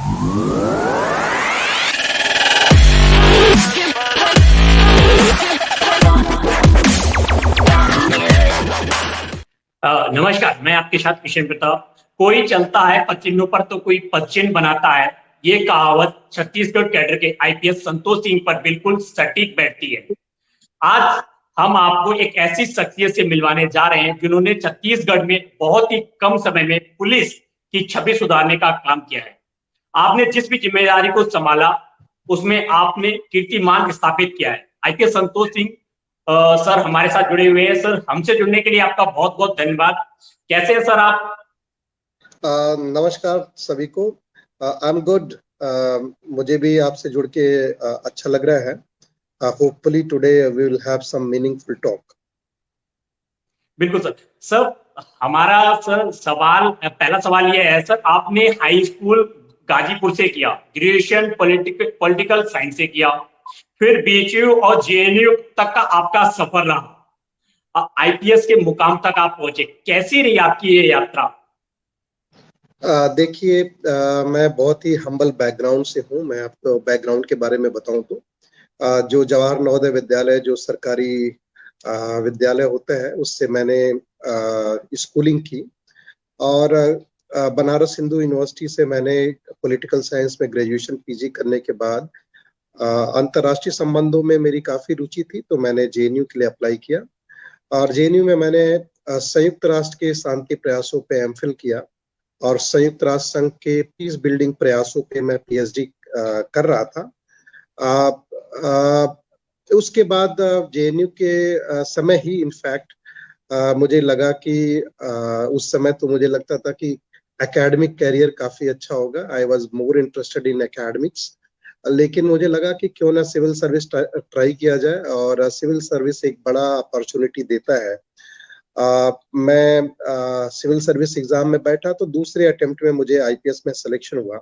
नमस्कार, मैं आपके साथ किशन प्रताप। कोई चलता है पचिन्नों पर तो कोई पचिन बनाता है। ये कहावत छत्तीसगढ़ कैडर के आईपीएस संतोष सिंह पर बिल्कुल सटीक बैठती है। आज हम आपको एक ऐसी शख्सियत से मिलवाने जा रहे हैं जिन्होंने छत्तीसगढ़ में बहुत ही कम समय में पुलिस की छवि सुधारने का काम किया है। आपने जिस भी जिम्मेदारी को संभाला उसमें आपने कीर्तिमान स्थापित किया है। आईपीएस संतोष सिंह सर हमारे साथ जुड़े हुए हैं। सर, हमसे जुड़ने के लिए आपका बहुत बहुत धन्यवाद। कैसे हैं सर आप? नमस्कार सभी को। I am good. मुझे भी आपसे जुड़ के अच्छा लग रहा है। Hopefully today we will have some meaningful talk. बिल्कुल सर। सर, हमारा पहला सवाल ये है सर, आपने हाई स्कूल गाजीपुर से किया, ग्रेजुएशन पॉलिटिकल साइंस से किया, फिर बीएचयू और जेएनयू तक का आपका सफर रहा। आईपीएस के मुकाम तक आप पहुंचे, कैसी रही आपकी ये यात्रा? देखिए, मैं बहुत ही हम्बल बैकग्राउंड से हूँ। मैं आपको बैकग्राउंड के बारे में बताऊं तो जो जवाहर नवोदय विद्यालय, जो सरकारी विद्यालय होता है, उससे मैंने स्कूलिंग की। और बनारस हिंदू यूनिवर्सिटी से मैंने पॉलिटिकल साइंस में ग्रेजुएशन पीजी करने के बाद अंतर्राष्ट्रीय संबंधों में मेरी काफी रुचि थी, तो मैंने जेएनयू के लिए अप्लाई किया। और जेएनयू में मैंने संयुक्त राष्ट्र के शांति प्रयासों पे एमफिल किया और संयुक्त राष्ट्र संघ के पीस बिल्डिंग प्रयासों पे मैं पीएचडी कर रहा था। उसके बाद जेएनयू के समय ही इनफैक्ट मुझे लगा कि उस समय तो मुझे लगता था कि एकेडमिक कैरियर काफी अच्छा होगा। I was more interested in academics, लेकिन मुझे लगा कि क्यों ना सिविल सर्विस ट्राई किया जाए, और सिविल सर्विस एक बड़ा अपॉर्चुनिटी देता है। मैं सिविल सर्विस एग्जाम में बैठा तो दूसरे अटेम्प्ट में मुझे आईपीएस में सिलेक्शन हुआ।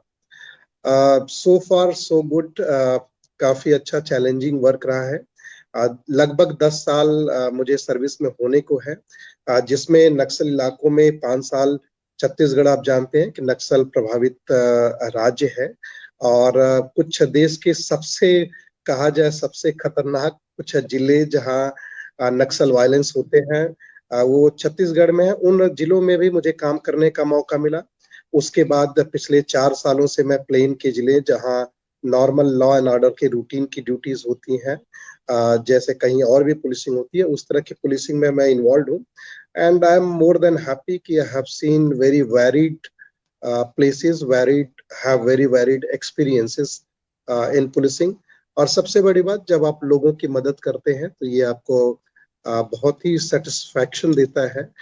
सो फार सो गुड। काफी अच्छा चैलेंजिंग वर्क रहा है। लगभग 10 साल मुझे सर्विस में होने को है, जिसमें नक्सल इलाकों में 5 साल। छत्तीसगढ़ आप जानते हैं कि नक्सल प्रभावित राज्य है, और कुछ देश के सबसे, कहा जाए सबसे खतरनाक कुछ जिले जहां नक्सल वायलेंस होते हैं, वो छत्तीसगढ़ में है। उन जिलों में भी मुझे काम करने का मौका मिला। उसके बाद पिछले 4 सालों से मैं प्लेन के जिले, जहां नॉर्मल लॉ एंड ऑर्डर के रूटीन की ड्यूटीज होती हैं, जैसे कहीं और भी पुलिसिंग होती है, उस तरह की पुलिसिंग में मैं इन्वॉल्व हूँ। And I am more than happy कि I have seen very varied places, have very varied experiences in policing। और सबसे बड़ी बात, जब आप लोगों की मदद करते हैं तो ये आपको बहुत ही सेटिस्फैक्शन देता है।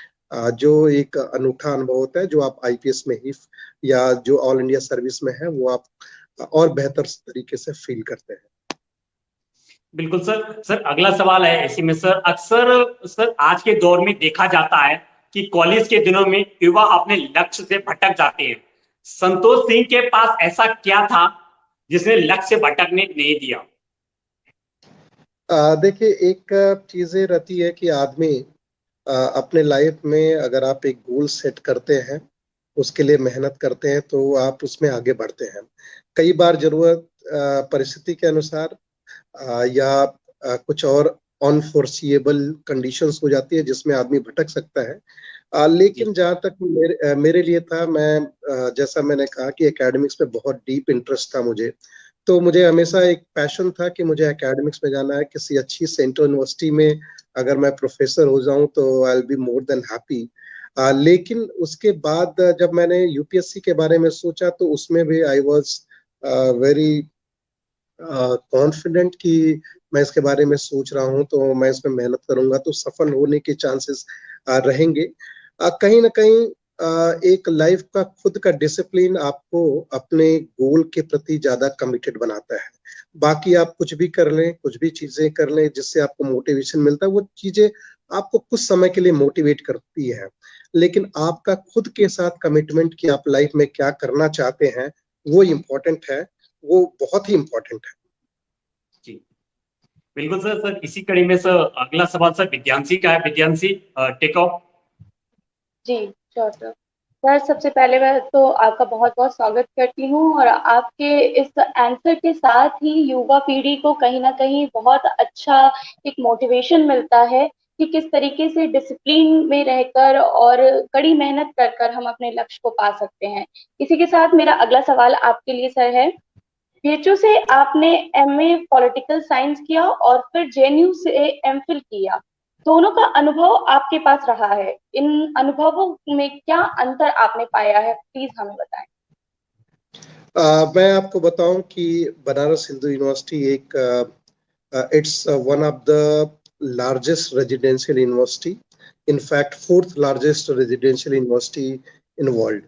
जो एक अनूठा अनुभव होता है, जो आप आईपीएस में ही या जो ऑल इंडिया सर्विस में है, वो आप और बेहतर तरीके से फील करते हैं। बिल्कुल सर। सर, अगला सवाल है इसी में सर, अक्सर सर आज के दौर में देखा जाता है कि कॉलेज के दिनों में युवा अपने लक्ष्य से भटक जाते हैं। संतोष सिंह के पास ऐसा क्या था जिसने लक्ष्य से भटकने नहीं दिया? देखिए, एक चीजें रहती है कि आदमी अपने लाइफ में अगर आप एक गोल सेट करते हैं, उसके लिए मेहनत करते हैं, तो आप उसमें आगे बढ़ते हैं। कई बार जरूरत परिस्थिति के अनुसार या कुछ और अनफोर्सिएबल कंडीशंस हो जाती है जिसमें आदमी भटक सकता है। लेकिन जहाँ तक मेरे लिए था, मैं जैसा मैंने कहा कि एकेडमिक्स में बहुत डीप इंटरेस्ट था मुझे, तो मुझे हमेशा एक पैशन था कि मुझे एकेडमिक्स में जाना है। किसी अच्छी सेंट्रल यूनिवर्सिटी में अगर मैं प्रोफेसर हो जाऊं तो I will be more than happy. लेकिन उसके बाद जब मैंने यूपीएससी के बारे में सोचा तो उसमें भी आई वाज वेरी कॉन्फिडेंट कि मैं इसके बारे में सोच रहा हूं तो मैं इसमें मेहनत करूंगा तो सफल होने के चांसेस रहेंगे। कहीं ना कहीं एक लाइफ का खुद का डिसिप्लिन आपको अपने गोल के प्रति ज्यादा कमिटेड बनाता है। बाकी आप कुछ भी कर लें, कुछ भी चीजें कर लें जिससे आपको मोटिवेशन मिलता है, वो चीजें आपको कुछ समय के लिए मोटिवेट करती है, लेकिन आपका खुद के साथ कमिटमेंट कि आप लाइफ में क्या करना चाहते हैं, वो इम्पोर्टेंट है। वो बहुत ही इम्पोर्टेंट है। जी बिल्कुल सर। सर, इसी कड़ी में सर अगला सवाल सर विद्यांशी का है। Vidyanshi, take off. जी श्योर सर। सर, सबसे पहले मैं तो आपका बहुत-बहुत स्वागत करती हूँ और आपके इस आंसर के साथ ही युवा पीढ़ी को कहीं न कहीं बहुत अच्छा एक मोटिवेशन मिलता है कि किस तरीके से डिसिप्लिन में रहकर और कड़ी मेहनत कर कर हम अपने लक्ष्य को पा सकते हैं। इसी के साथ मेरा अगला सवाल आपके लिए सर है, बीएचयू से आपने एमए पॉलिटिकल साइंस किया और फिर जेएनयू से एमफिल किया। दोनों का अनुभव आपके पास रहा है। इन अनुभवों में क्या अंतर आपने पाया है? प्लीज हमें बताएं। मैं आपको बताऊं कि बनारस हिंदू यूनिवर्सिटी एक it's one of the largest residential university, in fact fourth largest residential university in world,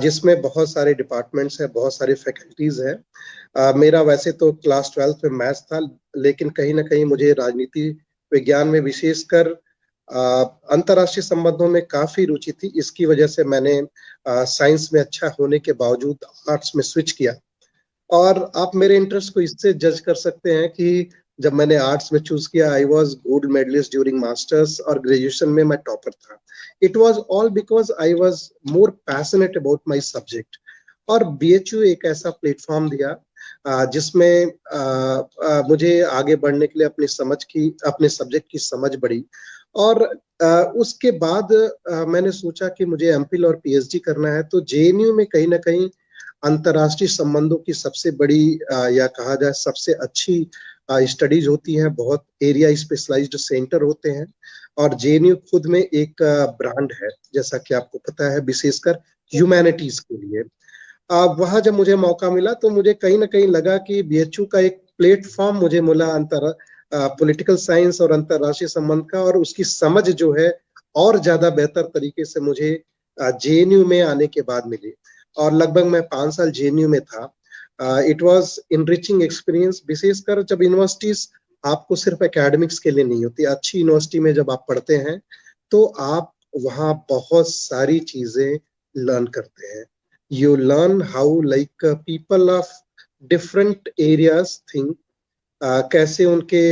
जिसमें बहुत सारे डिपार्टमेंट्स हैं, बहुत सारी फैकल्टीज हैं। मेरा वैसे तो क्लास 12th में मैथ्स था, लेकिन कहीं ना कहीं मुझे राजनीति विज्ञान में विशेषकर अंतर्राष्ट्रीय संबंधों में काफी रुचि थी। इसकी वजह से मैंने साइंस में अच्छा होने के बावजूद आर्ट्स में स्विच किया। और आप मेरे इंटरेस्ट को इससे जज कर सकते हैं कि जब मैंने आर्ट्स में चूज किया, I was gold medalist during masters, और ग्रेजुएशन में मैं टॉपर था। It was all because I was more passionate about my subject. और बीएचयू एक ऐसा प्लेटफॉर्म दिया जिसमें मुझे आगे बढ़ने के लिए अपने सब्जेक्ट की समझ बढ़ी। और उसके बाद मैंने सोचा कि मुझे एमफिल और पीएचडी करना है, तो जेएनयू में कहीं ना कहीं अंतर्राष्ट्रीय संबंधों की सबसे बड़ी या कहा जाए सबसे अच्छी स्टडीज होती हैं, बहुत एरिया स्पेशलाइज्ड सेंटर होते हैं। और जेएनयू खुद में एक ब्रांड है, जैसा कि आपको पता है, विशेषकर ह्यूमैनिटीज के लिए। वहां जब मुझे मौका मिला तो मुझे कहीं ना कहीं लगा कि बीएचयू का एक प्लेटफॉर्म मुझे मिला पॉलिटिकल साइंस और अंतर्राष्ट्रीय संबंध का, और उसकी समझ जो है और ज्यादा बेहतर तरीके से मुझे जेएनयू में आने के बाद मिली। और लगभग मैं 5 साल जेएनयू में था। इट वाज इनरिचिंग एक्सपीरियंस, विशेषकर जब यूनिवर्सिटीज आपको सिर्फ एकेडमिक्स के लिए नहीं होती। अच्छी यूनिवर्सिटी में जब आप पढ़ते हैं तो आप वहाँ बहुत सारी चीजें लर्न करते हैं। You learn how like people of different areas think, कैसे उनके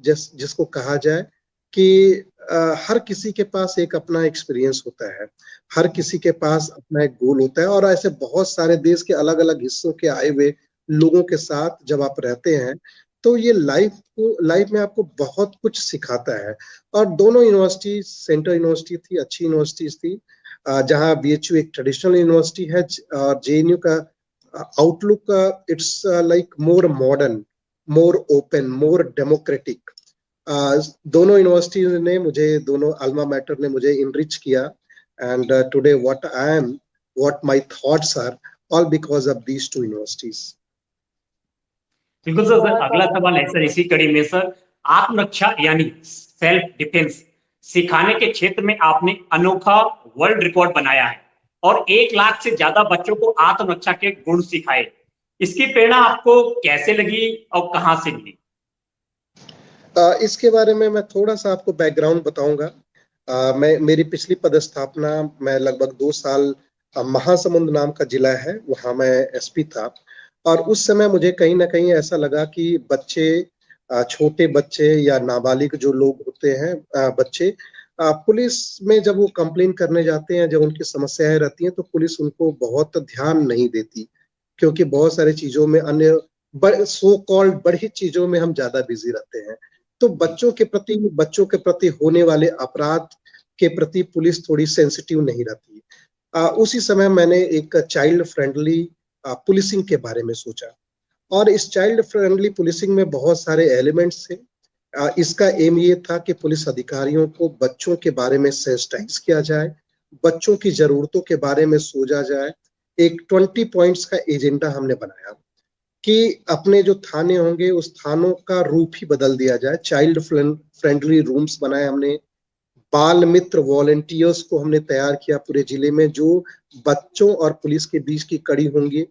जिसको कहा जाए कि हर किसी के पास एक अपना एक्सपीरियंस होता है, हर किसी के पास अपना एक गोल होता है। और ऐसे बहुत सारे देश के अलग अलग हिस्सों के आए हुए लोगों के साथ जब आप रहते हैं तो ये लाइफ में आपको बहुत कुछ सिखाता है। और दोनों यूनिवर्सिटी सेंट्रल यूनिवर्सिटी थी, अच्छी यूनिवर्सिटीज थी। जहाँ बीएचयू एक ट्रेडिशनल यूनिवर्सिटी है और जेएनयू का outlook it's like more modern, more open, more democratic. दोनों यूनिवर्सिटी ने मुझे, दोनों अल्मा मैटर ने मुझे इनरिच किया। And today what I am, what my thoughts are, all because of these two universities. बिल्कुल सर। अगला सवाल है सर इसी कड़ी में सर, आत्मरक्षा यानी सेल्फ डिफेंस सिखाने के क्षेत्र में आपने अनोखा वर्ल्ड रिकॉर्ड बनाया है और 1 लाख से ज्यादा बच्चों को आत्मरक्षा के गुण सिखाए। इसकी प्रेरणा आपको कैसे लगी और कहां से मिली? इसके बारे में मैं थोड़ा सा आपको बैकग्राउंड बताऊंगा। मेरी पिछली पदस्थापना, मैं लगभग 2 साल महासमुंद नाम का जिला है, वहां मैं एसपी था। और उस समय मुझे कहीं ना कहीं ऐसा लगा कि बच्चे, छोटे बच्चे या नाबालिग जो लोग होते हैं, बच्चे, पुलिस में जब वो कंप्लेन करने जाते हैं, जब उनकी समस्याएं रहती हैं, तो पुलिस उनको बहुत ध्यान नहीं देती, क्योंकि बहुत सारी चीजों में, अन्य सो कॉल्ड बड़ी चीजों में हम ज्यादा बिजी रहते हैं। तो बच्चों के प्रति होने वाले अपराध के प्रति पुलिस थोड़ी सेंसिटिव नहीं रहती। उसी समय मैंने एक चाइल्ड फ्रेंडली पुलिसिंग के बारे में सोचा। और इस चाइल्ड फ्रेंडली पुलिसिंग में बहुत सारे एलिमेंट्स थे। इसका एम ये था कि पुलिस अधिकारियों को बच्चों के बारे में सेंसिटाइज किया जाए, बच्चों की जरूरतों के बारे में सोचा जाए। एक 20 पॉइंट्स का एजेंडा हमने बनाया कि अपने जो थाने होंगे उस थानों का रूप ही बदल दिया जाए। चाइल्ड फ्रेंडली रूम्स बनाए हमने, बाल मित्र वॉलेंटियर्स को हमने तैयार किया पूरे जिले में, जो बच्चों और पुलिस के बीच की कड़ी होंगी।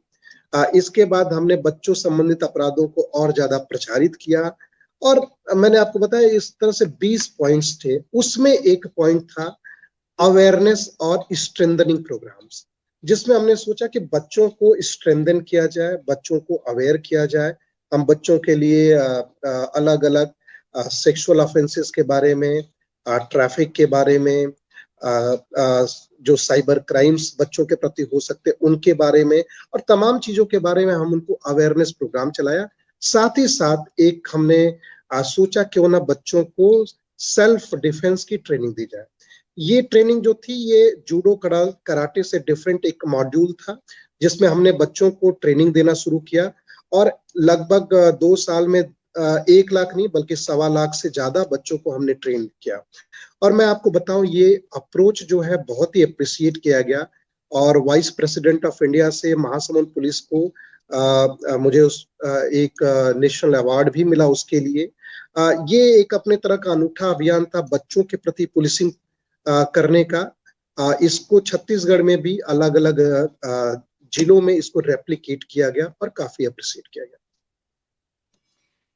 इसके बाद हमने बच्चों संबंधित अपराधों को और ज्यादा प्रचारित किया। और मैंने आपको बताया इस तरह से 20 पॉइंट्स थे। उसमें एक पॉइंट था अवेयरनेस और स्ट्रेंथनिंग प्रोग्राम्स, जिसमें हमने सोचा कि बच्चों को स्ट्रेंथन किया जाए, बच्चों को अवेयर किया जाए। हम बच्चों के लिए अलग अलग सेक्सुअल ऑफेंसेस के बारे में, ट्रैफिक के बारे में, जो साइबर क्राइम्स बच्चों के प्रति हो सकते उनके बारे में और तमाम चीजों के बारे में हम उनको अवेयरनेस प्रोग्राम चलाया। साथ ही साथ एक हमने सोचा क्यों ना बच्चों को सेल्फ डिफेंस की ट्रेनिंग दी जाए। ये ट्रेनिंग जो थी ये जूडो कराटे से डिफरेंट एक मॉड्यूल था जिसमें हमने बच्चों को ट्रेनिंग देना शुरू किया और लगभग 2 साल में 1 लाख नहीं बल्कि 1.25 लाख से ज्यादा बच्चों को हमने ट्रेन किया। और मैं आपको बताऊं ये अप्रोच जो है बहुत ही अप्रिशिएट किया गया और वाइस प्रेसिडेंट ऑफ इंडिया से महासमुंद पुलिस को मुझे एक नेशनल अवार्ड भी मिला उसके लिए। ये एक अपने तरह का अनूठा अभियान था बच्चों के प्रति पुलिसिंग करने का। इसको छत्तीसगढ़ में भी अलग अलग जिलों में इसको रेप्लिकेट किया गया और काफी अप्रिशिएट किया गया।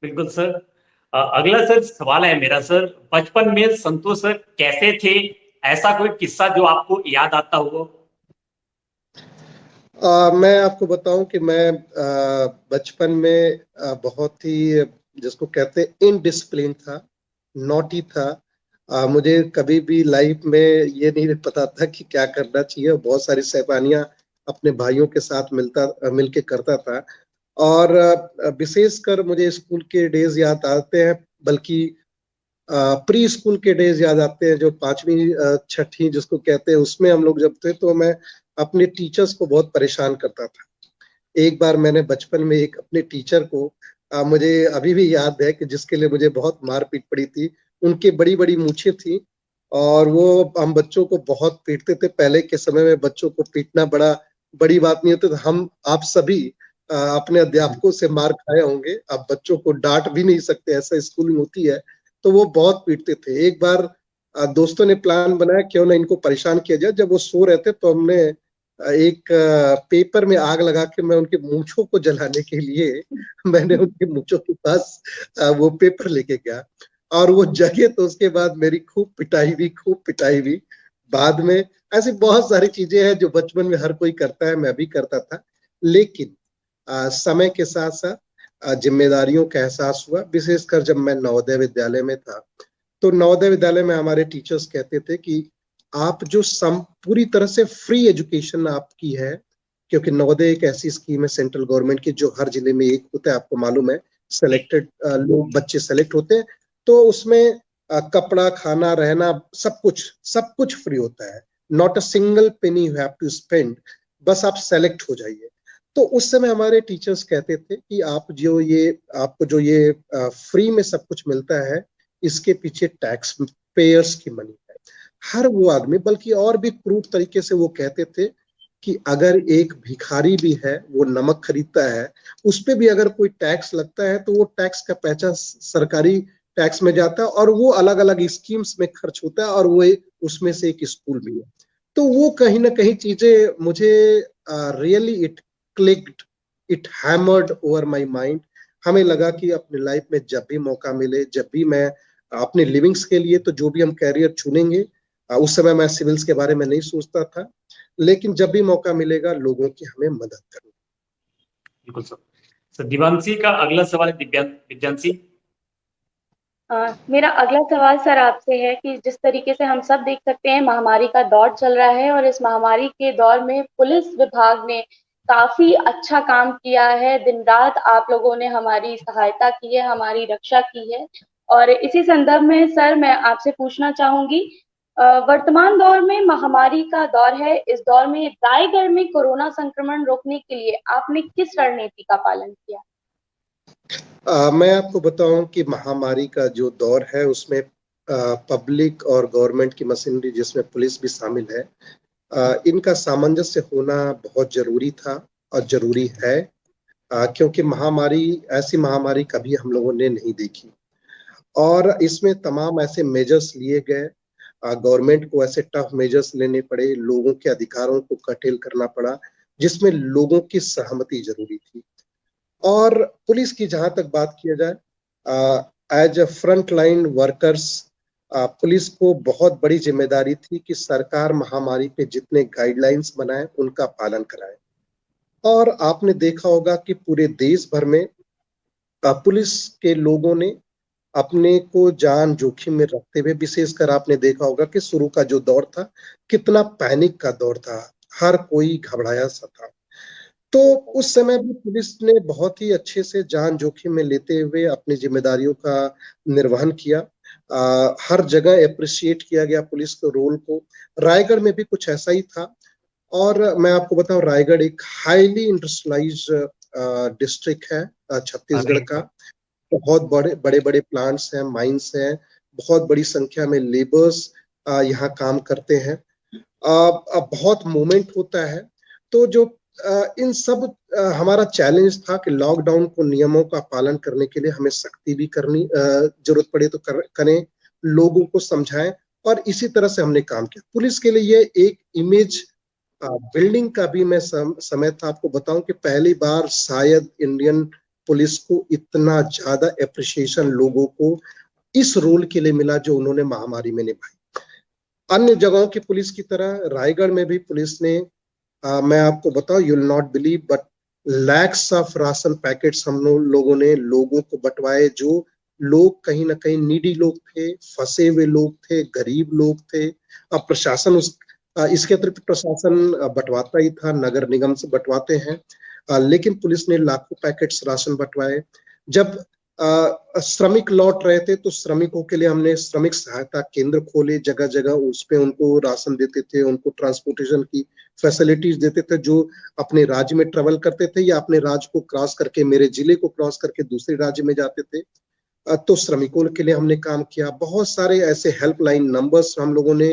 बिल्कुल सर। अगला सर सवाल है मेरा सर, बचपन में संतोष सर कैसे थे? ऐसा कोई किस्सा जो आपको याद आता हो? मैं आपको बताऊं कि मैं बचपन में बहुत ही जिसको कहते हैं इनडिसिप्लिन था, नॉटी था। मुझे कभी भी लाइफ में ये नहीं पता था कि क्या करना चाहिए। बहुत सारी शैतानियां अपने भाइयों के साथ मिलके करता था और विशेषकर मुझे स्कूल के डेज याद आते हैं, बल्कि प्री स्कूल के डेज याद आते हैं जो 5वीं 6ठी जिसको कहते हैं उसमें हम लोग जब थे तो मैं अपने टीचर्स को बहुत परेशान करता था। एक बार मैंने बचपन में एक अपने टीचर को मुझे अभी भी याद है कि जिसके लिए मुझे बहुत मारपीट पड़ी थी। उनकी बड़ी बड़ी मूछें थी और वो हम बच्चों को बहुत पीटते थे। पहले के समय में बच्चों को पीटना बड़ी बात नहीं होती। हम आप सभी अपने अध्यापकों से मार खाए होंगे। आप बच्चों को डांट भी नहीं सकते, ऐसा स्कूलिंग होती है। तो वो बहुत पीटते थे। एक बार दोस्तों ने प्लान बनाया क्यों ना इनको परेशान किया जाए। जब वो सो रहे थे तो हमने एक पेपर में आग लगा के मैं उनके मूंछों को जलाने के लिए मैंने उनके मूंछों के पास वो पेपर लेके गया और वो जगे। तो उसके बाद मेरी खूब पिटाई भी। बाद में ऐसी बहुत सारी चीजें हैं जो बचपन में हर कोई करता है, मैं भी करता था। लेकिन समय के साथ साथ जिम्मेदारियों का एहसास हुआ। विशेषकर जब मैं नवोदय विद्यालय में था तो नवोदय विद्यालय में हमारे टीचर्स कहते थे कि आप जो पूरी तरह से फ्री एजुकेशन आपकी है, क्योंकि नवोदय एक ऐसी स्कीम है सेंट्रल गवर्नमेंट की जो हर जिले में एक होता है, आपको मालूम है। सिलेक्टेड लोग बच्चे सेलेक्ट होते हैं तो उसमें कपड़ा, खाना, रहना सब कुछ फ्री होता है। Not a single penny you have to spend, बस आप सेलेक्ट हो जाइए। तो उस समय हमारे टीचर्स कहते थे कि आपको जो ये फ्री में सब कुछ मिलता है, इसके पीछे टैक्स पेयर्स की मनी है। हर वो आदमी, बल्कि और भी क्रूर तरीके से वो कहते थे कि अगर एक भिखारी भी है, वो नमक खरीदता है, उस पे भी अगर कोई टैक्स लगता है तो वो टैक्स का पैसा सरकारी टैक्स में जाता है और वो अलग अलग स्कीम्स में खर्च होता है और वो उसमें से एक स्कूल भी है। तो वो कहीं ना कहीं चीजें मुझे really it clicked, it hammered over my mind. हमें लगा कि अपने लाइफ में जब भी मौका मिले, जब भी मैं अपने लिविंग्स के लिए तो जो भी हम कैरियर चुनेंगे, उस समय मैं सिविल्स के बारे में नहीं सोचता था, लेकिन जब भी मौका मिलेगा लोगों की हमें मदद करनी। बिल्कुल सर। सर दिवांशी का अगला सवाल है विद्यांशी। मेरा अगला सवाल सर आपसे है कि जिस तरीके से हम सब देख सकते हैं महामारी का दौर चल रहा है और इस महामारी के दौर में पुलिस विभाग ने काफी अच्छा काम किया है। दिन रात आप लोगों ने हमारी सहायता की है, हमारी रक्षा की है। और इसी संदर्भ में सर मैं आपसे पूछना चाहूंगी, वर्तमान दौर में महामारी का दौर है, इस दौर में रायगढ़ में कोरोना संक्रमण रोकने के लिए आपने किस रणनीति का पालन किया? मैं आपको बताऊं कि महामारी का जो दौर है उसमें पब्लिक और गवर्नमेंट की मशीनरी जिसमें पुलिस भी शामिल है, इनका सामंजस्य होना बहुत जरूरी था और जरूरी है। क्योंकि ऐसी महामारी कभी हम लोगों ने नहीं देखी और इसमें तमाम ऐसे मेजर्स लिए गए। गवर्नमेंट को ऐसे टफ मेजर्स लेने पड़े, लोगों के अधिकारों को कर्टेल करना पड़ा, जिसमें लोगों की सहमति जरूरी थी। और पुलिस की जहां तक बात किया जाए, as a front line workers, police को बहुत बड़ी जिम्मेदारी थी कि सरकार महामारी पे जितने गाइडलाइंस बनाए उनका पालन कराए। और आपने देखा होगा कि पूरे देश भर में पुलिस के लोगों ने अपने को जान जोखिम में रखते हुए, विशेषकर आपने देखा होगा कि शुरू का जो दौर था कितना पैनिक का दौर था, हर कोई घबराया सा था। तो उस समय भी पुलिस ने बहुत ही अच्छे से जान जोखिम में लेते हुए अपनी जिम्मेदारियों का निर्वहन किया। हर जगह अप्रिशिएट किया गया पुलिस के रोल को। रायगढ़ में भी कुछ ऐसा ही था। और मैं आपको बताऊं, रायगढ़ एक हाईली इंडस्ट्रियलाइज्ड डिस्ट्रिक्ट है छत्तीसगढ़ का। बहुत बड़े बड़े बड़े प्लांट्स हैं, माइंस हैं, बहुत बड़ी संख्या में लेबर्स यहाँ काम करते हैं। बहुत मूवमेंट होता है। तो जो इन सब हमारा चैलेंज था कि लॉकडाउन को नियमों का पालन करने के लिए हमें सख्ती भी करनी, जरूरत पड़े तो करें, लोगों को समझाएं, और इसी तरह से हमने काम किया। पुलिस के लिए ये एक इमेज बिल्डिंग का भी मैं समय था। आपको बताऊं कि पहली बार शायद इंडियन पुलिस को इतना ज्यादा एप्रिसिएशन लोगों को इस रोल के लिए मिला जो उन्होंने महामारी में निभाई। अन्य जगहों की पुलिस की तरह रायगढ़ में भी पुलिस ने, मैं आपको बताऊं, you will not believe, but lakhs of ration packets हम लोगों ने लोगों को बंटवाए। जो लोग कहीं ना कहीं नीडी लोग थे, फंसे हुए लोग थे, गरीब लोग थे। अब प्रशासन इसके अतिरिक्त प्रशासन बंटवाता ही था, नगर निगम से बंटवाते हैं, लेकिन पुलिस ने लाखों पैकेट्स राशन बंटवाए। जब श्रमिक लौट रहे थे तो श्रमिकों के लिए हमने श्रमिक सहायता केंद्र खोले जगह जगह, उस पे उनको राशन देते थे, उनको ट्रांसपोर्टेशन की फैसिलिटीज देते थे जो अपने राज्य में ट्रेवल करते थे या अपने राज्य को क्रॉस करके, मेरे जिले को क्रॉस करके दूसरे राज्य में जाते थे। तो श्रमिकों के लिए हमने काम किया। बहुत सारे ऐसे हेल्पलाइन नंबर्स हम लोगों ने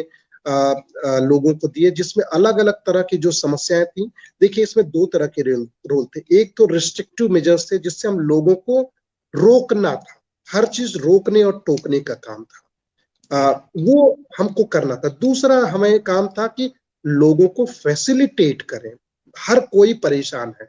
लोगों को दिए जिसमें अलग अलग तरह की जो समस्याएं थी। देखिए, इसमें दो तरह के रोल थे। एक तो रिस्ट्रिक्टिव मेजर्स थे जिससे हम लोगों को रोकना था, हर चीज रोकने और टोकने का काम था, वो हमको करना था। दूसरा हमें काम था कि लोगों को फैसिलिटेट करें। हर कोई परेशान है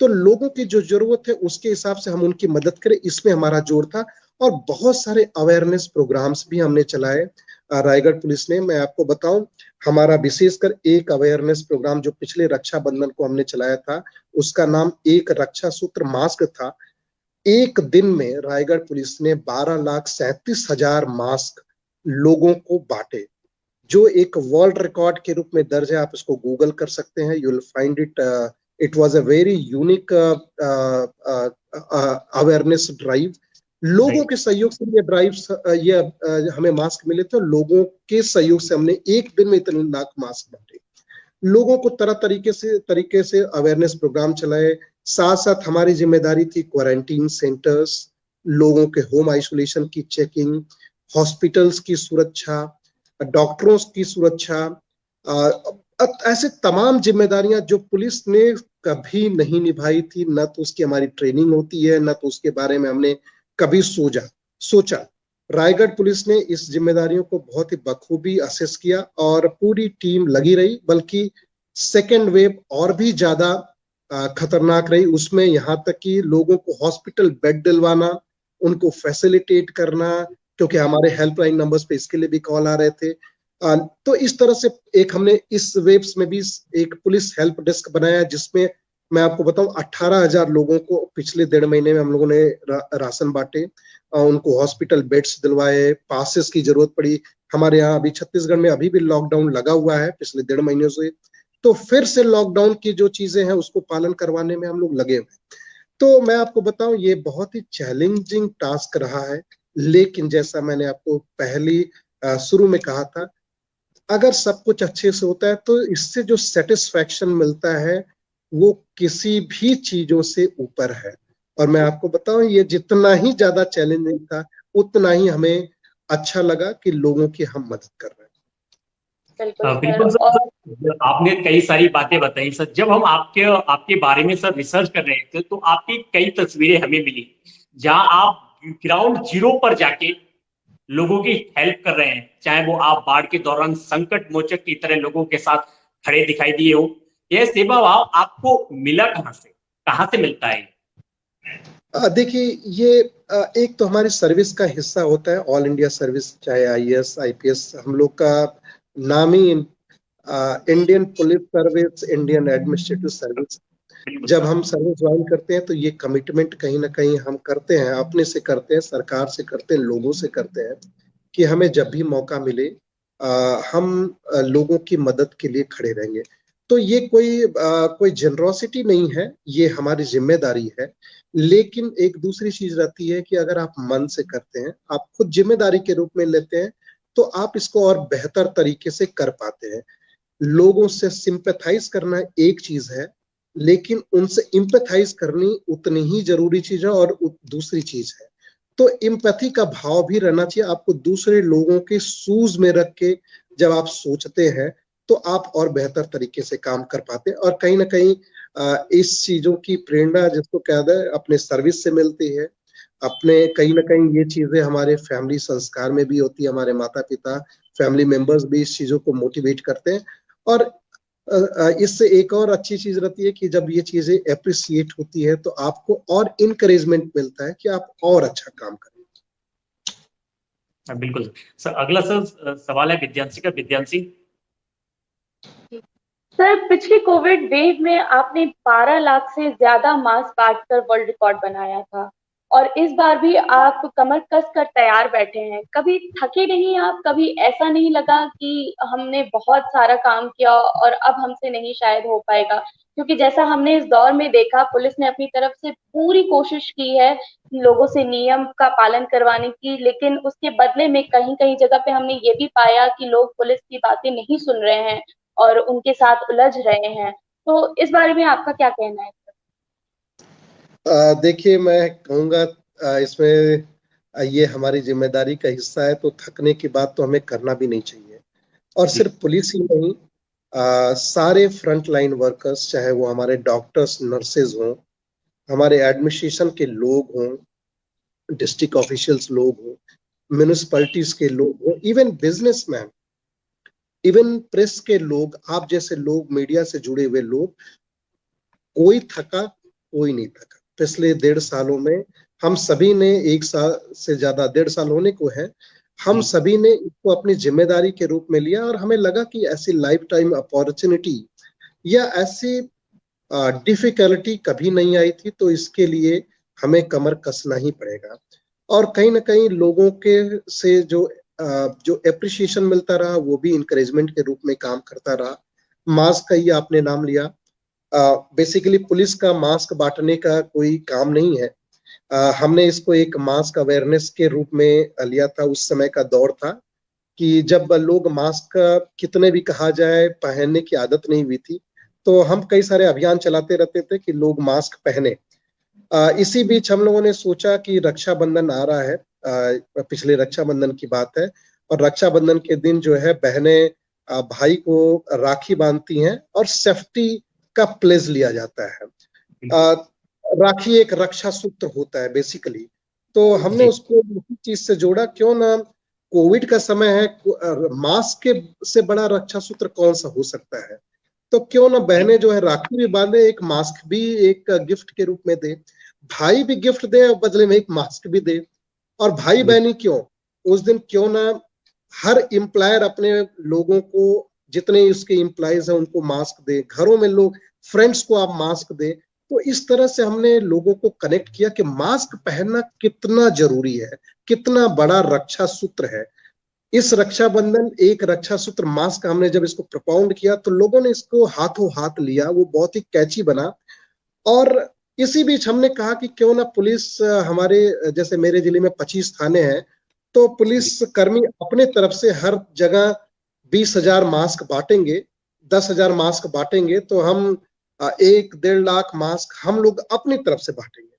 तो लोगों की जो जरूरत है उसके हिसाब से हम उनकी मदद करें, इसमें हमारा जोर था। और बहुत सारे अवेयरनेस प्रोग्राम्स भी हमने चलाए रायगढ़ पुलिस ने। मैं आपको बताऊं, हमारा विशेषकर एक अवेयरनेस प्रोग्राम जो पिछले रक्षाबंधन को हमने चलाया था, उसका नाम एक रक्षा सूत्र मास्क था। एक दिन में रायगढ़ पुलिस ने 12,37,000 मास्क लोगों को बांटे, जो एक वर्ल्ड रिकॉर्ड के रूप में दर्ज है। आप इसको गूगल कर सकते हैं, you will find it. It was a very unique awareness drive. लोगों के सहयोग से ये ड्राइव, हमें मास्क मिले थे। लोगों के सहयोग से हमने एक दिन में इतने लाख मास्क बांटे। लोगों को तरह तरीके से अवेयरनेस प्रोग्राम चलाए। साथ साथ हमारी जिम्मेदारी थी क्वारंटीन सेंटर्स, लोगों के होम आइसोलेशन की चेकिंग, हॉस्पिटल्स की सुरक्षा, डॉक्टरों की सुरक्षा, ऐसे तमाम जिम्मेदारियां जो पुलिस ने कभी नहीं निभाई थी। न तो उसकी हमारी ट्रेनिंग होती है, न तो उसके बारे में हमने कभी सोचा। रायगढ़ पुलिस ने इस जिम्मेदारियों को बहुत ही बखूबी असेस किया और पूरी टीम लगी रही। बल्कि सेकेंड वेव और भी ज्यादा खतरनाक रही। उसमें यहाँ तक कि लोगों को हॉस्पिटल बेड दिलवाना, उनको फैसिलिटेट करना, क्योंकि हमारे हेल्पलाइन नंबर्स पे इसके लिए भी कॉल आ रहे थे। तो इस तरह से एक हमने इस वेव्स में भी एक पुलिस हेल्प डेस्क बनाया, जिसमें मैं आपको बताऊं 18,000 लोगों को पिछले 1.5 महीने में हम लोगों ने राशन बांटे, उनको हॉस्पिटल बेड्स दिलवाए। पासेस की जरूरत पड़ी, हमारे यहाँ अभी छत्तीसगढ़ में अभी भी लॉकडाउन लगा हुआ है पिछले 1.5 महीनों से। तो फिर से लॉकडाउन की जो चीजें हैं उसको पालन करवाने में हम लोग लगे हुए। तो मैं आपको बताऊं, ये बहुत ही चैलेंजिंग टास्क रहा है। लेकिन जैसा मैंने आपको पहली शुरू में कहा था, अगर सब कुछ अच्छे से होता है तो इससे जो सेटिस्फैक्शन मिलता है वो किसी भी चीजों से ऊपर है। और मैं आपको बताऊं, ये जितना ही ज्यादा चैलेंजिंग था उतना ही हमें अच्छा लगा कि लोगों की हम मदद कर रहे हैं। बिल्कुल सर, आपने कई सारी बातें बताई सर। जब हम आपके बारे में सर रिसर्च कर रहे थे तो आपकी कई तस्वीरें हमें मिली जहां आप ग्राउंड जीरो पर जाके लोगों की हेल्प कर रहे हैं, चाहे वो आप बाढ़ के दौरान संकट मोचक की तरह लोगों के साथ खड़े दिखाई दिए हो। यह सेवा भाव आपको मिला कहाँ से मिलता है? देखिए, ये एक तो हमारी सर्विस का हिस्सा होता है, ऑल इंडिया सर्विस, चाहे आईएएस आईपीएस। हम लोग का नाम ही Indian police service, Indian administrative service. बिल्कुल जब सर। हम सर्विस ज्वाइन करते हैं तो ये कमिटमेंट कहीं ना कहीं हम करते हैं, अपने से करते हैं, सरकार से करते हैं, लोगों से करते हैं कि हमें जब भी मौका मिले हम लोगों की मदद के लिए खड़े रहेंगे। तो ये कोई जेनरोसिटी नहीं है, ये हमारी जिम्मेदारी है। लेकिन एक दूसरी चीज रहती है कि अगर आप मन से करते हैं, आप खुद जिम्मेदारी के रूप में लेते हैं, तो आप इसको और बेहतर तरीके से कर पाते हैं। लोगों से सिंपैथाइज करना एक चीज है, लेकिन उनसे इम्पैथाइज करनी उतनी ही जरूरी चीज है और दूसरी चीज है। तो इम्पैथी का भाव भी रहना चाहिए आपको, दूसरे लोगों के शूज में रख के जब आप सोचते हैं तो आप और बेहतर तरीके से काम कर पाते हैं। और कहीं ना कहीं इस चीजों की प्रेरणा जिसको कहते हैं अपने सर्विस से मिलती है, अपने कहीं ना कहीं ये चीजें हमारे फैमिली संस्कार में भी होती है, हमारे माता पिता फैमिली मेंबर्स भी इस चीजों को मोटिवेट करते हैं। और इससे एक और अच्छी चीज रहती है कि जब ये चीजें अप्रिसिएट होती है तो आपको और इनकरेजमेंट मिलता है कि आप और अच्छा काम करें। बिल्कुल सर। अगला सर सवाल है विद्यांशी का। विद्यांशी, सर, पिछली कोविड वेव में आपने 12 लाख से ज्यादा मास्क बांटकर वर्ल्ड रिकॉर्ड बनाया था, और इस बार भी आप कमर कस कर तैयार बैठे हैं। कभी थके नहीं आप? कभी ऐसा नहीं लगा कि हमने बहुत सारा काम किया और अब हमसे नहीं शायद हो पाएगा? क्योंकि जैसा हमने इस दौर में देखा, पुलिस ने अपनी तरफ से पूरी कोशिश की है लोगों से नियम का पालन करवाने की, लेकिन उसके बदले में कहीं कहीं जगह पे हमने ये भी पाया कि लोग पुलिस की बातें नहीं सुन रहे हैं और उनके साथ उलझ रहे हैं। तो इस बारे में आपका क्या कहना है? देखिए, मैं कहूँगा इसमें ये हमारी जिम्मेदारी का हिस्सा है, तो थकने की बात तो हमें करना भी नहीं चाहिए। और जी सिर्फ पुलिस ही नहीं, सारे फ्रंट लाइन वर्कर्स, चाहे वो हमारे डॉक्टर्स नर्सेज हों, हमारे एडमिनिस्ट्रेशन के लोग हों, डिस्ट्रिक्ट ऑफिशियल्स लोग हों, म्यूनिसिपैलिटीज के लोग हों, इवन बिजनेसमैन, इवन प्रेस के लोग, आप जैसे लोग, मीडिया से जुड़े हुए लोग, कोई थका, कोई नहीं थका। पिछले 1.5 सालों में हम सभी ने, 1 साल से ज्यादा, 1.5 साल होने को है, हम जी सभी ने इसको अपनी जिम्मेदारी के रूप में लिया और हमें लगा कि ऐसी लाइफ टाइम अपॉर्चुनिटी या ऐसी डिफिकल्टी कभी नहीं आई थी, तो इसके लिए हमें कमर कसना ही पड़ेगा। और कहीं ना कहीं लोगों के से जो एप्रिसिएशन मिलता रहा वो भी इंकरेजमेंट के रूप में काम करता रहा। मास्क का ही आपने नाम लिया, बेसिकली पुलिस का मास्क बांटने का कोई काम नहीं है। हमने इसको एक मास्क अवेयरनेस के रूप में लिया था। उस समय का दौर था कि जब लोग मास्क कितने भी कहा जाए पहनने की आदत नहीं हुई थी, तो हम कई सारे अभियान चलाते रहते थे कि लोग मास्क पहने। इसी बीच हम लोगों ने सोचा कि रक्षाबंधन आ रहा है, पिछले रक्षाबंधन की बात है, और रक्षाबंधन के दिन जो है बहनें भाई को राखी बांधती हैं और सेफ्टी का प्लेज लिया जाता है। बिल्कुल। राखी एक रक्षा सूत्र होता है बेसिकली। तो हमने जी उसको उसी चीज से जोड़ा, क्यों ना, कोविड का समय है, मास्क के से बड़ा रक्षा सूत्र कौन सा हो सकता है, तो क्यों ना बहनें जो है राखी भी बांधे, एक मास्क भी एक गिफ्ट के रूप में दे, भाई भी गिफ्ट दे और बदले में एक मास्क भी दे। और भाई जी बहनी क्यों, उस दिन क्यों ना हर एम्प्लॉयर अपने लोगों को, जितने उसके एम्प्लॉयज हैं उनको मास्क दे, घरों में लोग, फ्रेंड्स को आप मास्क दे। तो इस तरह से हमने लोगों को कनेक्ट किया कि मास्क पहनना कितना जरूरी है, कितना बड़ा रक्षा सूत्र है। इस रक्षाबंधन एक रक्षा सूत्र मास्क का हमने जब इसको propound किया तो लोगों ने इसको हाथों हाथ लिया, वो बहुत ही कैची बना। और इसी बीच हमने कहा कि क्यों ना पुलिस, हमारे जैसे मेरे जिले में 25 थाने हैं, तो जी पुलिस कर्मी अपने तरफ से हर जगह 20,000 मास्क बांटेंगे, 10,000 मास्क बांटेंगे, तो हम 1-1.5 लाख मास्क हम लोग अपनी तरफ से बांटेंगे।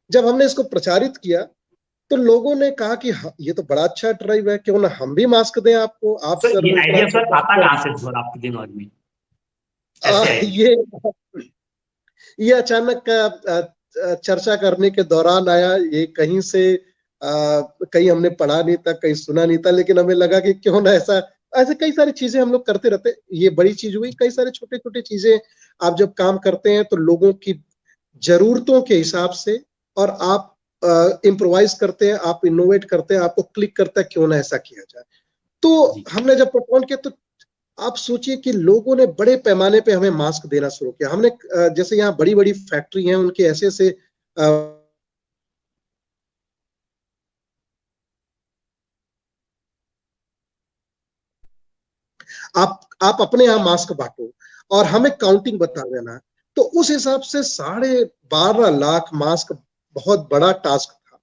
जब हमने इसको प्रचारित किया तो लोगों ने कहा कि ये तो बड़ा अच्छा ड्राइव है, क्यों ना हम भी मास्क दें आपको, आप सर, सर ये में इतना आइडिया सर आता छोटा। कहाँ से सर आपके दिमाग में, ऐसे आइडिया? ये अचानक चर्चा करने के दौरान आया, ये कहीं से कहीं हमने पढ़ा नहीं था, कहीं सुना नहीं था, लेकिन हमें लगा कि क्यों ना ऐसा, ऐसे कई सारी चीजें हम लोग करते रहते। ये बड़ी चीज हुई, कई सारे छोटे छोटे चीजें आप जब काम करते हैं तो लोगों की जरूरतों के हिसाब से, और आप इम्प्रोवाइज करते हैं, आप इनोवेट करते हैं, आपको क्लिक करता है क्यों ना ऐसा किया जाए। तो जी हमने जब परफॉर्म किया तो आप सोचिए कि लोगों ने बड़े पैमाने पे हमें मास्क देना शुरू किया। हमने जैसे यहाँ बड़ी बड़ी फैक्ट्री हैं, उनके ऐसे ऐसे आप अपने यहाँ मास्क बांटो और हमें काउंटिंग बता देना। तो उस हिसाब से 12.5 लाख मास्क बहुत बड़ा टास्क था।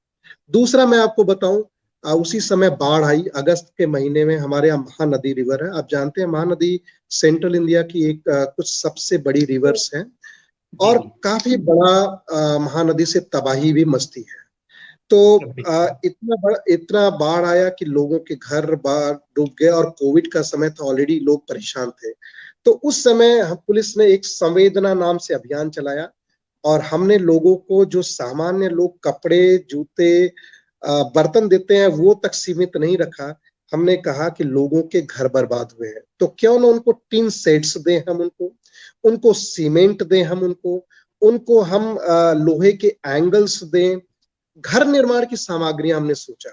दूसरा मैं आपको बताऊं, उसी समय बाढ़ आई अगस्त के महीने में। हमारे यहाँ महानदी रिवर है, आप जानते हैं महानदी सेंट्रल इंडिया की एक कुछ सबसे बड़ी रिवर्स है और जी काफी बड़ा महानदी से तबाही भी मचती है। तो इतना बाढ़ आया कि लोगों के घर बार डूब गए और कोविड का समय था, ऑलरेडी लोग परेशान थे। तो उस समय पुलिस ने एक संवेदना नाम से अभियान चलाया और हमने लोगों को, जो सामान्य लोग कपड़े, जूते, बर्तन देते हैं, वो तक सीमित नहीं रखा। हमने कहा कि लोगों के घर बर्बाद हुए हैं तो क्यों ना उनको टिन सेट्स दें, हम उनको सीमेंट दें, हम उनको हम लोहे के एंगल्स दें, घर निर्माण की सामग्रियां हमने सोचा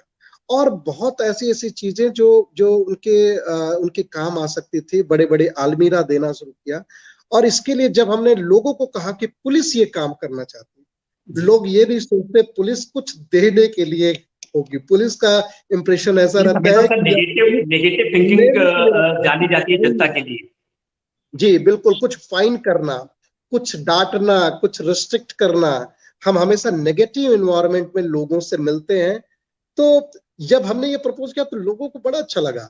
और बहुत ऐसी ऐसी चीजें जो जो उनके काम आ सकती थी। बड़े बड़े अलमीरा देना शुरू किया। और इसके लिए जब हमने लोगों को कहा कि पुलिस ये काम करना चाहती, लोग ये नहीं सोचते पुलिस कुछ देने के लिए होगी। पुलिस का इंप्रेशन ऐसा रहता हमेशा है सर कि नेगेटिव थिंकिंग जानी जाती है जनता के लिए। जी बिल्कुल, कुछ फाइन करना, कुछ डांटना, कुछ रिस्ट्रिक्ट करना। हम हमेशा नेगेटिव एनवायरनमेंट में लोगों से मिलते हैं। तो जब हमने ये प्रपोज किया तो लोगों को बड़ा अच्छा लगा।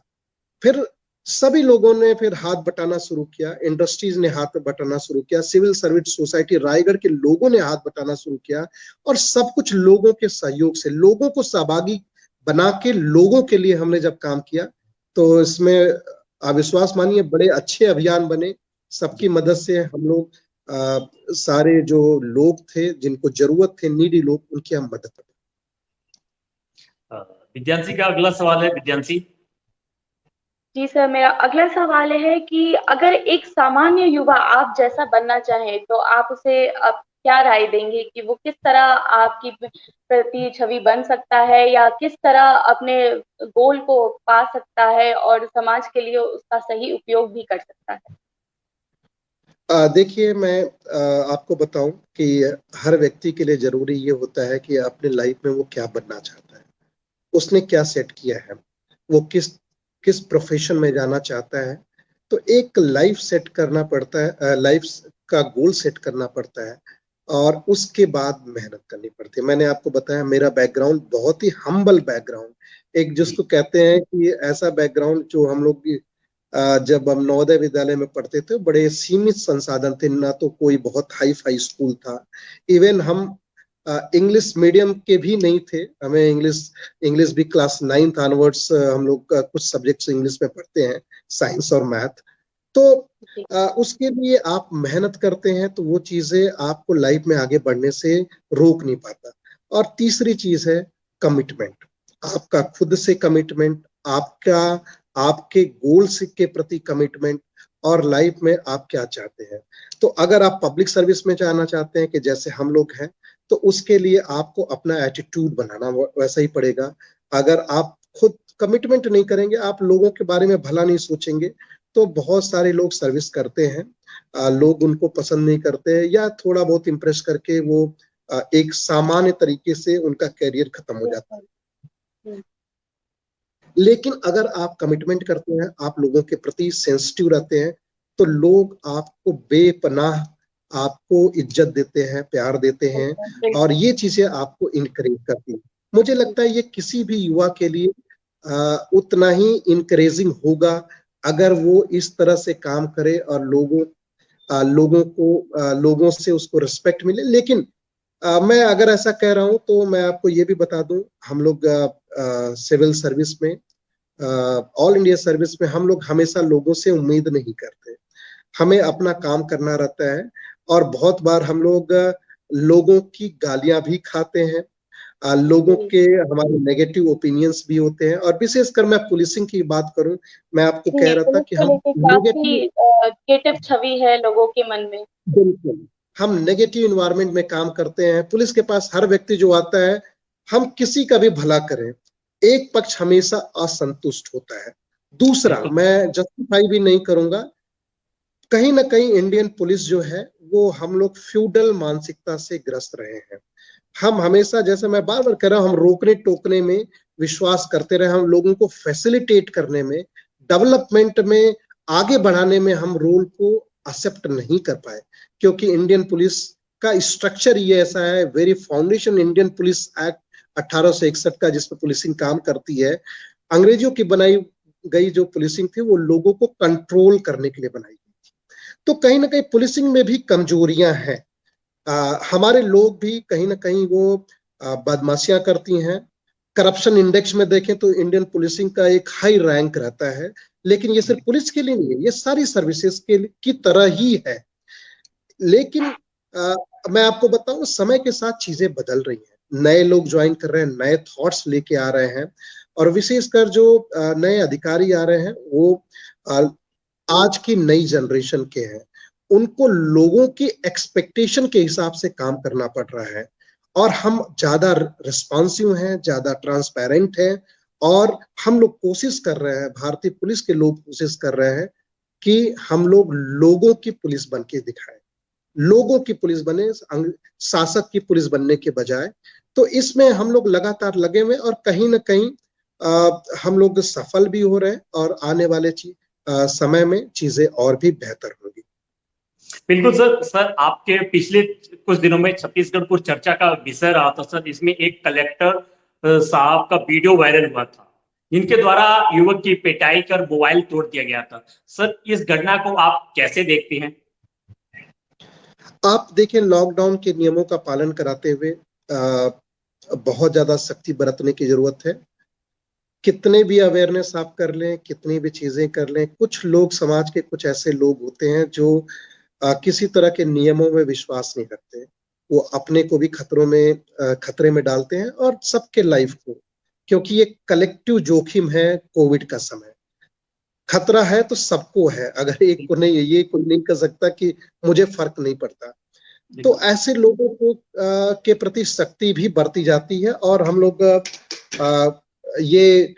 फिर सभी लोगों ने फिर हाथ बटाना शुरू किया, इंडस्ट्रीज ने हाथ बटाना शुरू किया, सिविल सर्विस सोसाइटी रायगढ़ के लोगों ने हाथ बटाना शुरू किया और सब कुछ लोगों के सहयोग से, लोगों को सहभागी बना के, लोगों के लिए हमने जब काम किया तो इसमें आप विश्वास मानिए बड़े अच्छे अभियान बने। सबकी मदद से हम लोग सारे जो लोग थे, जिनको जरूरत थे, नीडी लोग, उनकी हम मदद करें। विद्यांशी का अगला सवाल है। विद्यांशी। जी सर, मेरा अगला सवाल है कि अगर एक सामान्य युवा आप जैसा बनना चाहे तो आप उसे अब क्या राय देंगे कि वो किस तरह आपकी प्रति छवि बन सकता है या किस तरह अपने गोल को पा सकता है और समाज के लिए उसका सही उपयोग भी कर सकता है? देखिए, मैं आपको बताऊं कि हर व्यक्ति के लिए जरूरी ये होता है कि अपने लाइफ में वो क्या बनना चाहता है, उसने क्या सेट किया है, वो किस किस प्रोफेशन में जाना चाहता है। तो एक लाइफ सेट करना पड़ता है, लाइफ का गोल सेट करना पड़ता है और उसके बाद मेहनत करनी पड़ती है। मैंने आपको बताया मेरा बैकग्राउंड बहुत ही हम्बल बैकग्राउंड, एक जिसको कहते हैं कि ऐसा बैकग्राउंड जो हम लोग जब हम नवोदय विद्यालय में पढ़ते थे बड़े सीमित संसाधन थे, ना तो कोई बहुत हाई फाई स्कूल था। इवन हम इंग्लिश मीडियम के भी नहीं थे। हमें इंग्लिश भी क्लास 9th ऑनवर्ड्स हम लोग कुछ सब्जेक्ट्स इंग्लिश में पढ़ते हैं, साइंस और मैथ। तो उसके लिए आप मेहनत करते हैं तो वो चीजें आपको लाइफ में आगे बढ़ने से रोक नहीं पाता। और तीसरी चीज है कमिटमेंट, आपका खुद से कमिटमेंट, आपके गोल्स के प्रति कमिटमेंट और लाइफ में आप क्या चाहते हैं। तो अगर आप पब्लिक सर्विस में जाना चाहते हैं कि जैसे हम लोग हैं, तो उसके लिए आपको अपना एटीट्यूड बनाना वैसा ही पड़ेगा। अगर आप खुद कमिटमेंट नहीं करेंगे, आप लोगों के बारे में भला नहीं सोचेंगे, तो बहुत सारे लोग सर्विस करते हैं, लोग उनको पसंद नहीं करते या थोड़ा बहुत इम्प्रेस करके वो एक सामान्य तरीके से उनका करियर खत्म हो जाता है। लेकिन अगर आप कमिटमेंट करते हैं, आप लोगों के प्रति सेंसिटिव रहते हैं, तो लोग आपको बेपनाह आपको इज्जत देते हैं, प्यार देते हैं और ये चीजें आपको इनकरेज करती है। मुझे लगता है ये किसी भी युवा के लिए उतना ही इनकरेजिंग होगा अगर वो इस तरह से काम करे और लोगों से उसको रिस्पेक्ट मिले। लेकिन मैं अगर ऐसा कह रहा हूं तो मैं आपको ये भी बता दूं, हम लोग सिविल सर्विस में, ऑल इंडिया सर्विस में हम लोग हमेशा लोगों से उम्मीद नहीं करते, हमें अपना काम करना रहता है। और बहुत बार हम लोग लोगों की गालियां भी खाते हैं, लोगों के हमारे नेगेटिव ओपिनियंस भी होते हैं। और विशेषकर मैं पुलिसिंग की बात करूं, मैं आपको कह रहा था कि हम नेगेटिव छवि है लोगों के मन में। बिल्कुल, हम नेगेटिव एनवायरनमेंट में काम करते हैं। पुलिस के पास हर व्यक्ति जो आता है, हम किसी का भी भला करें, एक पक्ष हमेशा असंतुष्ट होता है दूसरा, मैं जस्टिफाई भी नहीं करूंगा, कहीं ना कहीं इंडियन पुलिस जो है वो हम लोग फ्यूडल मानसिकता से ग्रस्त रहे हैं। हम हमेशा, जैसे मैं बार बार कह रहा हूं, हम रोकने टोकने में विश्वास करते रहे, हम लोगों को फैसिलिटेट करने में, डेवलपमेंट में आगे बढ़ाने में हम रोल को एक्सेप्ट नहीं कर पाए, क्योंकि इंडियन पुलिस का स्ट्रक्चर ये ऐसा है, very foundation Indian police act 1861 का, जिसमें पुलिसिंग काम करती है, अंग्रेजों की बनाई गई जो पुलिसिंग थी वो लोगों को कंट्रोल करने के लिए बनाई गई थी। तो कहीं ना कहीं पुलिसिंग में भी कमजोरियां हैं। हमारे लोग भी कहीं ना कहीं वो बदमाशियां करती हैं। करप्शन इंडेक्स में देखें तो इंडियन पुलिसिंग का एक हाई रैंक रहता है, लेकिन ये सिर्फ पुलिस के लिए नहीं है, ये सारी सर्विसेज के की तरह ही है। लेकिन मैं आपको बताऊं, समय के साथ चीजें बदल रही हैं, नए लोग ज्वाइन कर रहे हैं, नए थॉट्स लेके आ रहे हैं, और विशेषकर जो नए अधिकारी आ रहे हैं वो आज की नई जनरेशन के हैं। उनको लोगों की एक्सपेक्टेशन के हिसाब से काम करना पड़ रहा है, और हम ज्यादा रिस्पॉन्सिव हैं, ज्यादा ट्रांसपेरेंट हैं, और हम लोग कोशिश कर रहे हैं, भारतीय पुलिस के लोग कोशिश कर रहे हैं कि हम लोग लोगों की पुलिस बन के दिखाएं, लोगों की पुलिस बने, शासक की पुलिस बनने के बजाय। तो इसमें हम लोग लगातार लगे हुए, और कहीं ना कहीं हम लोग सफल भी हो रहे हैं, और आने वाले समय में चीजें और भी बेहतर होंगी। बिल्कुल सर आपके पिछले कुछ दिनों में छत्तीसगढ़ कुछ चर्चा का विषय रहा था सर, इसमें एक कलेक्टर साहब का वीडियो वायरल हुआ था, जिनके द्वारा युवक की पिटाई कर मोबाइल तोड़ दिया गया था। सर, इस घटना को आप कैसे देखते हैं? आप देखें, लॉकडाउन के नियमों का पालन कराते हुए बहुत ज्यादा सख्ती बरतने की जरूरत है। कितने भी अवेयरनेस आप कर लें, कितनी भी चीजें कर लें, कुछ लोग, समाज के कुछ ऐसे लोग होते हैं जो किसी तरह के नियमों में विश्वास नहीं रखते। वो अपने को भी खतरे में डालते हैं, और सबके लाइफ को, क्योंकि ये कलेक्टिव जोखिम है। कोविड का समय खतरा है तो सबको है, अगर एक को नहीं है, ये कोई नहीं कर सकता कि मुझे फर्क नहीं पड़ता। तो ऐसे लोगों को के प्रति सख्ती भी बरती जाती है, और हम लोग ये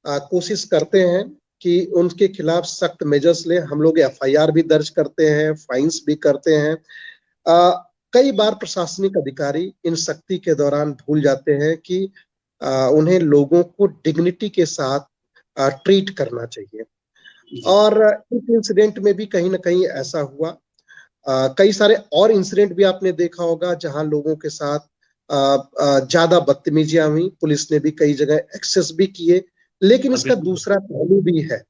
कोशिश करते हैं कि उनके खिलाफ सख्त मेजर्स लें। हम लोग एफआईआर भी दर्ज करते हैं, फाइन्स भी करते हैं। कई बार प्रशासनिक अधिकारी इन सख्ती के दौरान भूल जाते हैं कि उन्हें लोगों को डिग्निटी के साथ ट्रीट करना चाहिए, और इस इंसिडेंट में भी कहीं ना कहीं ऐसा हुआ। कई सारे और इंसिडेंट भी आपने देखा होगा जहां लोगों के साथ ज्यादा बदतमीजियां हुई, पुलिस ने भी कई जगह एक्सेस भी किए। लेकिन इसका दूसरा पहलू भी है।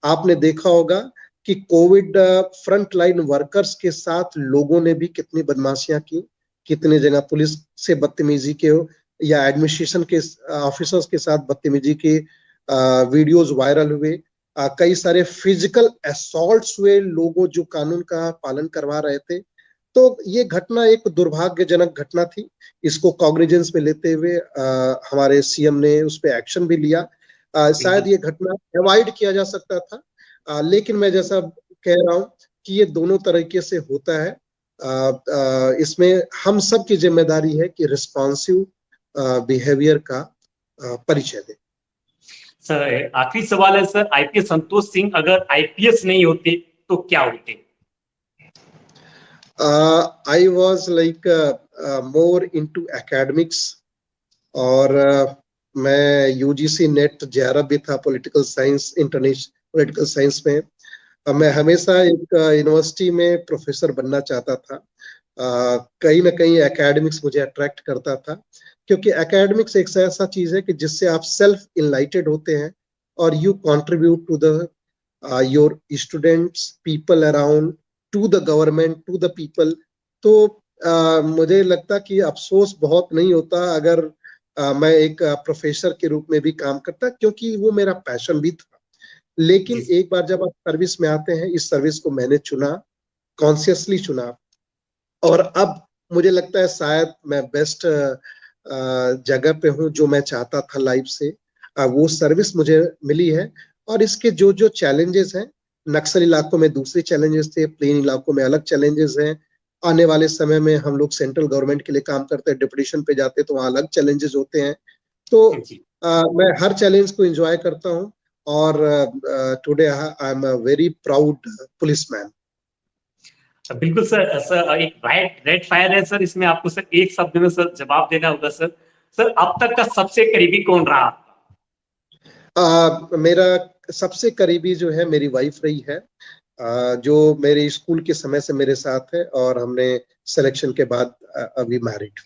आपने देखा होगा कि कोविड फ्रंट लाइन वर्कर्स के साथ लोगों ने भी कितनी बदमाशियां की, कितने जगह पुलिस से बदतमीजी के या एडमिनिस्ट्रेशन के ऑफिसर्स के साथ बदतमीजी के वीडियोस वायरल हुए। कई सारे फिजिकल असॉल्ट्स हुए लोगों जो कानून का पालन करवा रहे थे। तो ये घटना एक दुर्भाग्यजनक घटना थी। इसको कॉग्निजेंस में लेते हुए हमारे सीएम ने उस पर एक्शन भी लिया। शायद ये घटना अवॉइड किया जा सकता था, लेकिन मैं जैसा कह रहा हूं कि ये दोनों तरीके से होता है। इसमें हम सब की जिम्मेदारी है कि रिस्पॉन्सिव बिहेवियर का परिचय दें। सर, आखिरी सवाल है सर, आईपीएस संतोष सिंह अगर आईपीएस नहीं होते तो क्या होते? I was like more into academics, और मैं यूजीसी नेट JRF भी था, political science, international political science में। मैं हमेशा एक यूनिवर्सिटी में प्रोफेसर बनना चाहता था। कहीं ना कहीं एकेडमिक्स मुझे अट्रैक्ट करता था, क्योंकि एकेडमिक्स एक ऐसा चीज है कि जिससे आप सेल्फ इनलाइटेड होते हैं, और you contribute to the your students, people around, to the government, to the people. तो मुझे लगता कि अफसोस बहुत नहीं होता अगर मैं एक प्रोफेसर के रूप में भी काम करता, क्योंकि वो मेरा पैशन भी था। लेकिन एक बार जब आप सर्विस में आते हैं, इस सर्विस को मैंने चुना, कॉन्शियसली चुना, और अब मुझे लगता है शायद मैं बेस्ट जगह पे हूँ जो मैं चाहता था लाइफ से। वो सर्विस मुझे मिली है, और इसके जो जो चैलेंजेस हैं, नक्सल इलाकों में दूसरे चैलेंजेस थे, प्लेन इलाकों में अलग चैलेंजेस हैं। आने वाले समय में हम लोग सेंट्रल गवर्नमेंट के लिए काम करते हैं, डिप्यूटेशन पे जाते हैं तो वहाँ अलग चैलेंजेस होते हैं। तो मैं हर चैलेंज को एंजॉय करता हूँ, और today I am a very proud policeman. बिल्कुल सर। सर एक रेड फायर है सर, इसमें आपको सर एक शब्द में सर जवाब देना होगा सर। सर अब तक का सबसे करीबी कौन रहा आपका? मेरा सबसे करीबी जो है मेरी वाइफ रही है, जो मेरे स्कूल के समय से मेरे साथ है, और हमने सिलेक्शन के बाद अभी मैरिड।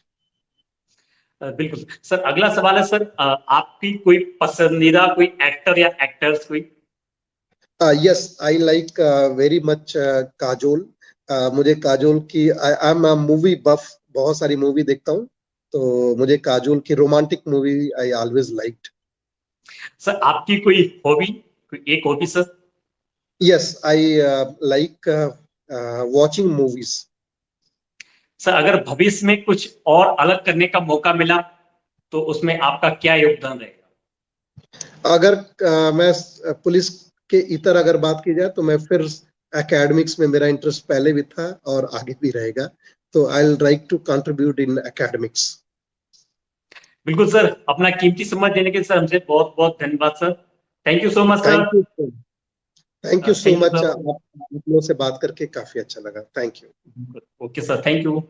बिल्कुल सर। अगला सवाल है सर, आपकी कोई पसंदीदा कोई एक्टर या एक्टर्स कोई? Yes, I like very much Kajol. मुझे काजोल की, I am a movie buff, बहुत सारी मूवी देखता हूँ, तो मुझे काजोल की romantic movie I always liked. Sir आपकी कोई हॉबी, कोई एक hobby sir? Yes, I like watching movies. Sir अगर भविष्य में कुछ और अलग करने का मौका मिला तो उसमें आपका क्या योगदान रहेगा? अगर मैं पुलिस के इतर अगर बात की जाए तो मैं फिर एकेडमिक्स में, मेरा इंटरेस्ट पहले भी था और आगे भी रहेगा, तो I will like to contribute in academics. बिल्कुल सर। अपना कीमती समय देने के लिए सर हमसे बहुत बहुत धन्यवाद sir. Thank you so much sir. Thank you so thank you much. Sir. आप लोगों से बात करके काफी अच्छा लगा। Thank you. Okay sir, thank you.